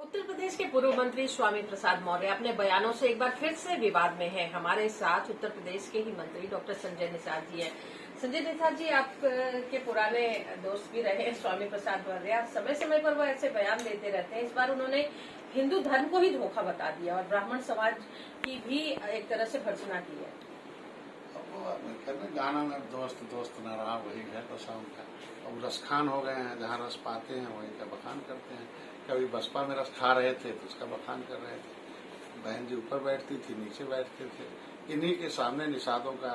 उत्तर प्रदेश के पूर्व मंत्री स्वामी प्रसाद मौर्य अपने बयानों से एक बार फिर से विवाद में हैं। हमारे साथ उत्तर प्रदेश के ही मंत्री डॉक्टर संजय निषाद जी हैं। संजय निषाद जी, आप के पुराने दोस्त भी रहे स्वामी प्रसाद मौर्य। समय समय पर वो ऐसे बयान देते रहते हैं। इस बार उन्होंने हिंदू धर्म को ही धोखा बता दिया और ब्राह्मण समाज की भी एक तरह से भर्त्सना की है। गाना में दोस्त दोस्त न रहा वही है दशा उनका। अब रस खान हो गए हैं, जहाँ रस पाते हैं वही का बखान करते हैं। कभी बसपा में रस खा रहे थे तो उसका बखान कर रहे थे। बहन जी ऊपर बैठती थी, नीचे बैठते थे। इन्हीं के सामने निषादों का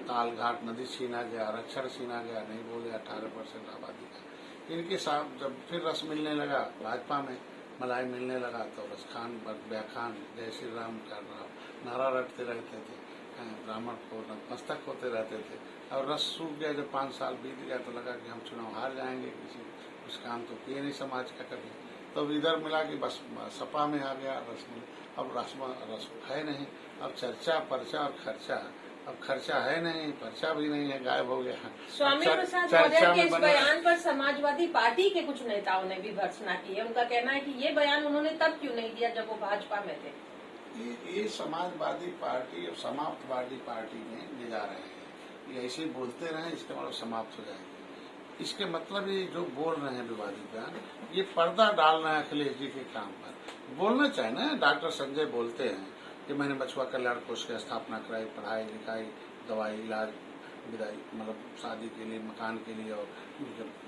ताल घाट नदी छीना गया, आरक्षण छीना गया, नहीं बोले 18% आबादी का। इनके साथ जब फिर रस मिलने लगा भाजपा में, मलाई मिलने लगा तो रस खान व्याखान जय श्री राम का नारा रटते रहते थे, ब्राह्मण को नतमस्तक होते रहते थे। और रस सूख गया। जब 5 साल बीत गया तो लगा कि हम चुनाव हार जाएंगे, किसी कुछ काम तो किए नहीं समाज का कभी। तो इधर मिला कि बस सपा में आ गया रस में। अब रस है नहीं। अब चर्चा पर्चा और खर्चा। अब खर्चा है नहीं, पर्चा भी नहीं है, गायब हो गया। स्वामी प्रसाद मौर्य के इस बयान पर समाजवादी पार्टी के कुछ नेताओं ने भी भर्त्सना की है। उनका कहना है कि ये बयान उन्होंने तब क्यों नहीं दिया जब वो भाजपा में थे। ये समाजवादी पार्टी और समाप्तवादी पार्टी में ले जा रहे हैं। ये ऐसे बोलते रहे, इसके मतलब समाप्त हो जाएंगे। इसके मतलब ये जो बोल रहे हैं विवादित बयान, ये पर्दा डाल रहे हैं अखिलेश जी के काम पर। बोलना चाहिए ना। डॉक्टर संजय बोलते हैं कि मैंने बछुआ कल्याण कोष की स्थापना कराई, पढ़ाई लिखाई, दवाई, इलाज, विदाई, मतलब शादी के लिए, मकान के लिए और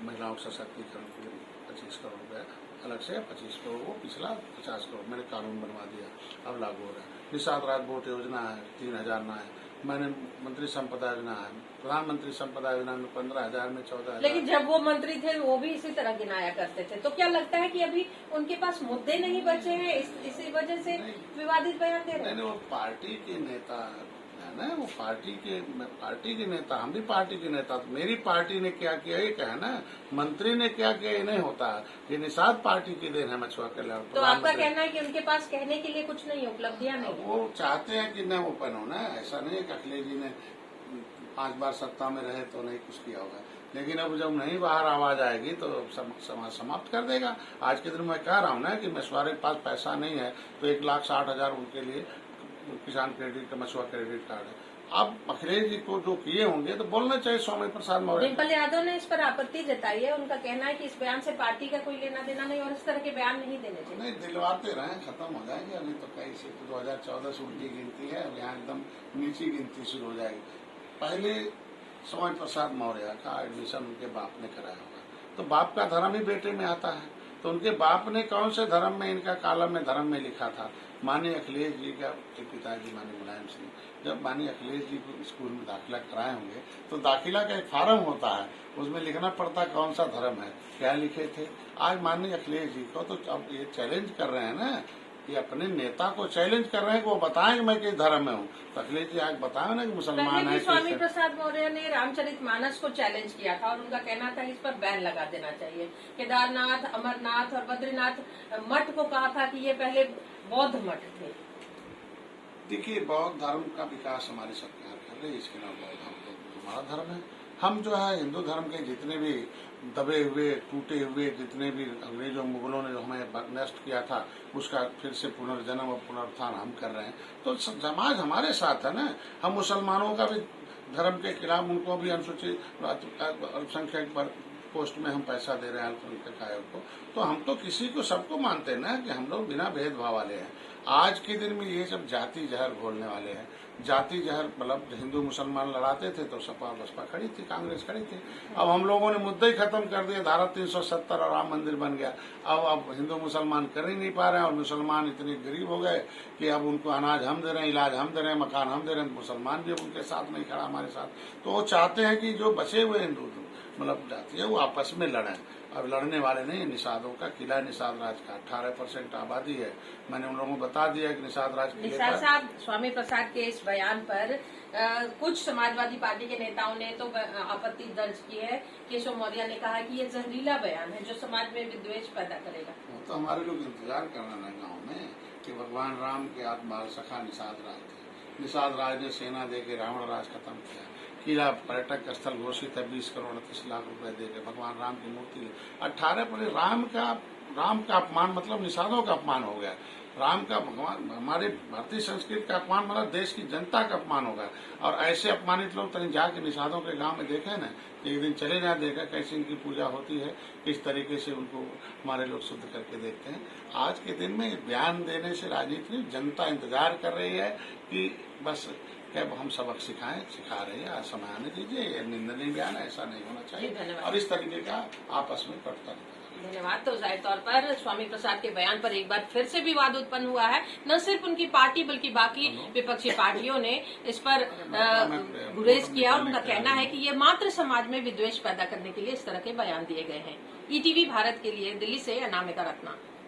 महिलाओं के सशक्तिकरण के लिए 25 करोड़ रुपया अलग से 25 करोड़, वो पिछला 50 करोड़ मैंने कानून बनवा दिया, अब लागू हो रहा है। निषाद राज वोट योजना है, 3000 ना है। मैंने मंत्री संपदा योजना है, प्रधानमंत्री संपदा योजना में 15,000 में 14,000। लेकिन जब वो मंत्री थे वो भी इसी तरह गिनाया करते थे। तो क्या लगता है कि अभी उनके पास मुद्दे नहीं बचे हैं, इसी वजह से विवादित बयान दे रहे हैं? वो पार्टी के नेता है ना, वो पार्टी के नेता, हम भी पार्टी के नेता। तो मेरी पार्टी ने क्या किया ये कहे ना, मंत्री ने क्या किया ये नहीं होता। ये निषाद पार्टी की देन है मछुआ कल्याण। तो आपका कहना है कि उनके पास कहने के लिए कुछ नहीं है, उपलब्धियां नहीं? वो चाहते हैं कि न ओपन हो ना। ऐसा नहीं है कि अखिलेश जी ने 5 बार सत्ता में रहे तो नहीं कुछ किया होगा। लेकिन अब जब नहीं बाहर आवाज आएगी तो समाज समाप्त कर देगा। आज के दिन मैं कह रहा हूँ ना कि मछुआरे के पास पैसा नहीं है तो 1,60,000 उनके लिए किसान क्रेडिट का मछुआ क्रेडिट कार्ड है। अब अखिलेश जी को जो किए होंगे तो बोलना चाहिए स्वामी प्रसाद मौर्य। डिम्पल यादव ने इस पर आपत्ति जताई है। उनका कहना है कि इस बयान से पार्टी का कोई लेना देना नहीं और इस तरह के बयान नहीं देने चाहिए। नहीं, दिलवाते रहे, खत्म हो जाएंगे। अभी तो कई से 2014 से उल्टी गिनती है, अब यहाँ एकदम नीची गिनती शुरू हो जाएगी। पहले स्वामी प्रसाद मौर्य का एडमिशन उनके बाप ने कराया होगा, तो बाप का धर्म ही बेटे में आता है। तो उनके बाप ने कौन से धर्म में, इनका कालम में धर्म में लिखा था। माननीय अखिलेश जी का पिताजी माननीय मुलायम सिंह जब माननीय अखिलेश जी को स्कूल में दाखिला कराए होंगे तो दाखिला का एक फार्म होता है, उसमें लिखना पड़ता कौन सा धर्म है, क्या लिखे थे। आज माननीय अखिलेश जी को तो अब ये चैलेंज कर रहे हैं ना, ये अपने नेता को चैलेंज कर रहे हैं कि वो बताएं कि मैं किस धर्म में हूँ। तो अखिलेश जी आज बताए ना कि मुसलमान है। स्वामी प्रसाद मौर्य ने रामचरितमानस को चैलेंज किया था और उनका कहना था इस पर बैन लगा देना चाहिए। केदारनाथ, अमरनाथ और बद्रीनाथ मठ को कहा था कि ये पहले बौद्ध मठ थे। देखिए, बौद्ध धर्म का विकास हमारी सरकार कर रही है, इसके नाम बौद्ध धर्म तो हमारा धर्म है। हम जो है हिंदू धर्म के जितने भी दबे हुए, टूटे हुए, जितने भी अंग्रेजों मुगलों ने जो हमें नष्ट किया था, उसका फिर से पुनर्जन्म और पुनरुत्थान हम कर रहे हैं। तो समाज हमारे साथ है ना। हम मुसलमानों का भी धर्म के खिलाफ, उनको भी अनुसूचित अल्पसंख्यक पोस्ट में हम पैसा दे रहे हैं अल्पसंख्यक आयोग को। तो हम तो किसी को, सबको मानते हैं ना कि हम लोग बिना भेदभाव वाले हैं। आज के दिन में ये सब जाति जहर घोलने वाले हैं। जाति जहर मतलब हिंदू मुसलमान लड़ाते थे तो सपा बसपा खड़ी थी, कांग्रेस खड़ी थी। अब हम लोगों ने मुद्दा ही खत्म कर दिया, धारा 370 और राम मंदिर बन गया। अब हिंदू मुसलमान कर ही नहीं पा रहे हैं और मुसलमान इतने गरीब हो गए कि अब उनको अनाज हम दे रहे हैं, इलाज हम दे रहे हैं, मकान हम दे रहे हैं। मुसलमान भी अब उनके साथ नहीं खड़ा हमारे साथ। तो वो चाहते हैं कि जो बचे हुए हिंदू मतलब जाति है वो आपस में लड़े। अब लड़ने वाले नहीं, निषादों का किला निषाद राज का 18% आबादी है। मैंने उन लोगों को बता दिया कि निषाद राज किले निषाद साहब, स्वामी प्रसाद के इस बयान पर कुछ समाजवादी पार्टी के नेताओं ने तो आपत्ति दर्ज की है। केशव मौर्य ने कहा कि ये जहरीला बयान है जो समाज में विद्वेष पैदा करेगा। तो हमारे लोग इंतजार कर रहे हैं गाँव में कि भगवान राम के आत्माल सखा निषाद राज थे। निषाद राज ने सेना दे के रावण राज खत्म किया। किला पर्यटक स्थल घोषित है, 20 करोड़ 30 लाख रुपए दे के भगवान राम की मूर्ति 18 पर राम का राम का अपमान मतलब निषादों का अपमान हो गया। राम का भगवान, हमारे भारतीय संस्कृति का अपमान मतलब देश की जनता का अपमान होगा। और ऐसे अपमानित लोग कहीं जाके निषादों के गांव में देखे ना, एक दिन चले जाए, देखा कैसे इनकी पूजा होती है, किस तरीके से उनको हमारे लोग शुद्ध करके देखते हैं। आज के दिन में बयान देने से राजनीति नहीं, जनता इंतजार कर रही है कि बस कब हम सबक सिखा रहे हैं, आज समय आने दीजिए, ये निंदनीय बयान ऐसा नहीं होना चाहिए और इस तरीके का आपस में करता रहता है। धन्यवाद। तो जाहिर तौर पर स्वामी प्रसाद के बयान पर एक बार फिर से विवाद उत्पन्न हुआ है। न सिर्फ उनकी पार्टी बल्कि बाकी विपक्षी पार्टियों ने इस पर गुरेज किया और उनका कहना है कि ये मात्र समाज में विद्वेष पैदा करने के लिए इस तरह के बयान दिए गए हैं। ईटीवी भारत के लिए दिल्ली से अनामिका रत्ना।